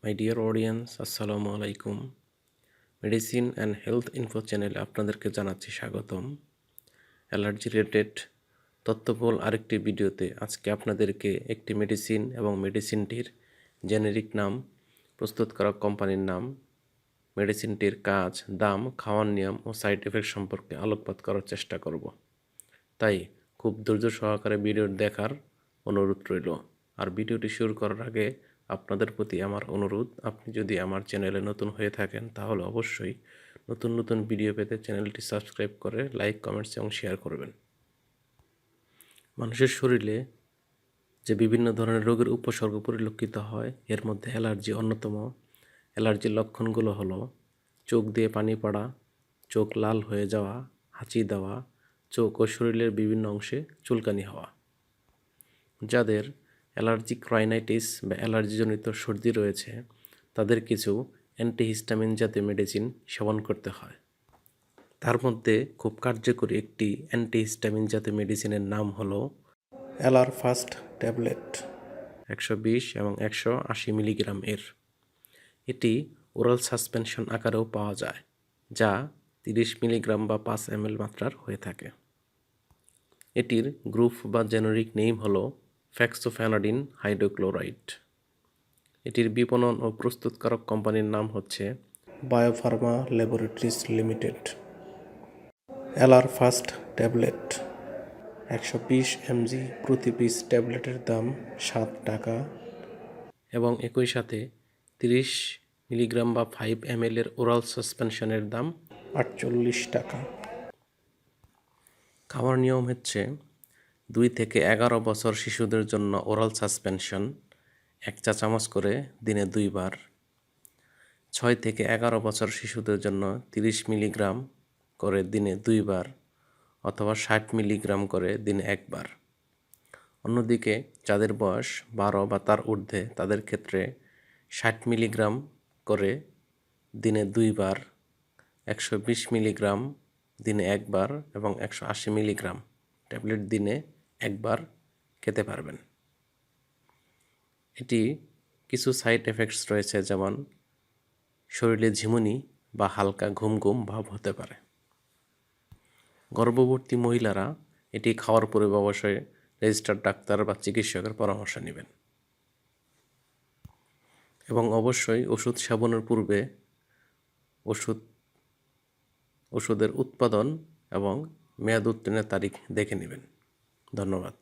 My dear audience, আসসালামু আলাইকুম। Medicine and health info চ্যানেলে আপনাদেরকে জানাচ্ছি স্বাগতম। অ্যালার্জি রিলেটেড তথ্যবহুল আরেকটি ভিডিওতে আজকে আপনাদেরকে একটি মেডিসিন এবং মেডিসিনটির জেনেরিক নাম, প্রস্তুতকারক কোম্পানির নাম, মেডিসিনটির কাজ, দাম, খাওয়ার নিয়ম ও সাইড এফেক্ট সম্পর্কে আলোকপাত করার চেষ্টা করব। তাই খুব ধৈর্য সহকারে ভিডিও দেখার অনুরোধ রইল। আর ভিডিওটি শুরু করার আগে আপনাদের প্রতি আমার অনুরোধ, আপনি যদি আমার চ্যানেলে নতুন হয়ে থাকেন তাহলে অবশ্যই নতুন নতুন ভিডিও পেতে চ্যানেলটি সাবস্ক্রাইব করে লাইক, কমেন্টস এবং শেয়ার করবেন। মানুষের শরীরে যে বিভিন্ন ধরনের রোগের উপসর্গ পরিলক্ষিত হয়, এর মধ্যে অ্যালার্জি অন্যতম। অ্যালার্জির লক্ষণগুলো হলো চোখ দিয়ে পানি পড়া, চোখ লাল হয়ে যাওয়া, হাঁচি দেওয়া, চোখ ও শরীরের বিভিন্ন অংশে চুলকানি হওয়া। যাদের অ্যালার্জিক রাইনাইটিস বা অ্যালার্জিজনিত সর্দি রয়েছে তাদের কিছু অ্যান্টিহিস্টামিন জাতীয় মেডিসিন সেবন করতে হয়। তার মধ্যে খুব কার্যকরী একটি অ্যান্টিহিস্টামিন জাতীয় মেডিসিনের নাম হলো অ্যালারফাস্ট ট্যাবলেট, 120 এবং 180 মিলিগ্রাম এর। এটি ওরাল সাসপেনশন আকারেও পাওয়া যায়, যা 30 মিলিগ্রাম বা 5 ml মাত্রার হয়ে থাকে। এটির গ্রুপ বা জেনেরিক নেম হলো ফ্যাক্সোফেনাডিন হাইড্রোক্লোরাইড। এটির বিপণন ও প্রস্তুতকারক কোম্পানির নাম হচ্ছে Biopharma laboratories limited. Allerfast tablet 120 mg প্রতি পিস ট্যাবলেটের দাম 7 টাকা এবং একই সাথে 30 মিলিগ্রাম বা 5 ml এর ওরাল সাসপেনশনের দাম 48 টাকা। খাওয়ার নিয়ম হচ্ছে 2 থেকে 11 বছর শিশুদের জন্য ওরাল সাসপেনশন 1 চা চামচ করে দিনে 2 বার, 6 থেকে 11 বছর শিশুদের জন্য 30 মিলিগ্রাম করে দিনে 2 বার অথবা 60 মিলিগ্রাম করে দিনে 1 বার। অন্যদিকে যাদের বয়স 12 বা তার ঊর্ধ্বে তাদের ক্ষেত্রে 60 মিলিগ্রাম করে দিনে 2 বার, 120 মিলিগ্রাম দিনে 1 বার এবং 180 মিলিগ্রাম ট্যাবলেট দিনে 1 বার খেতে পারবেন। এটি কিছু সাইড এফেক্টস রয়েছে, যেমন শরীরে ঝিমুনি বা হালকা ঘুম ঘুম ভাব হতে পারে। গর্ভবতী মহিলারা এটি খাওয়ার পূর্বে অবশ্যই রেজিস্টার্ড ডাক্তার বা চিকিৎসকের পরামর্শ নেবেন এবং অবশ্যই ওষুধ সেবনের পূর্বে ওষুধের উৎপাদন এবং মেয়াদ উত্তীর্ণের তারিখ দেখে নেবেন। ধন্যবাদ।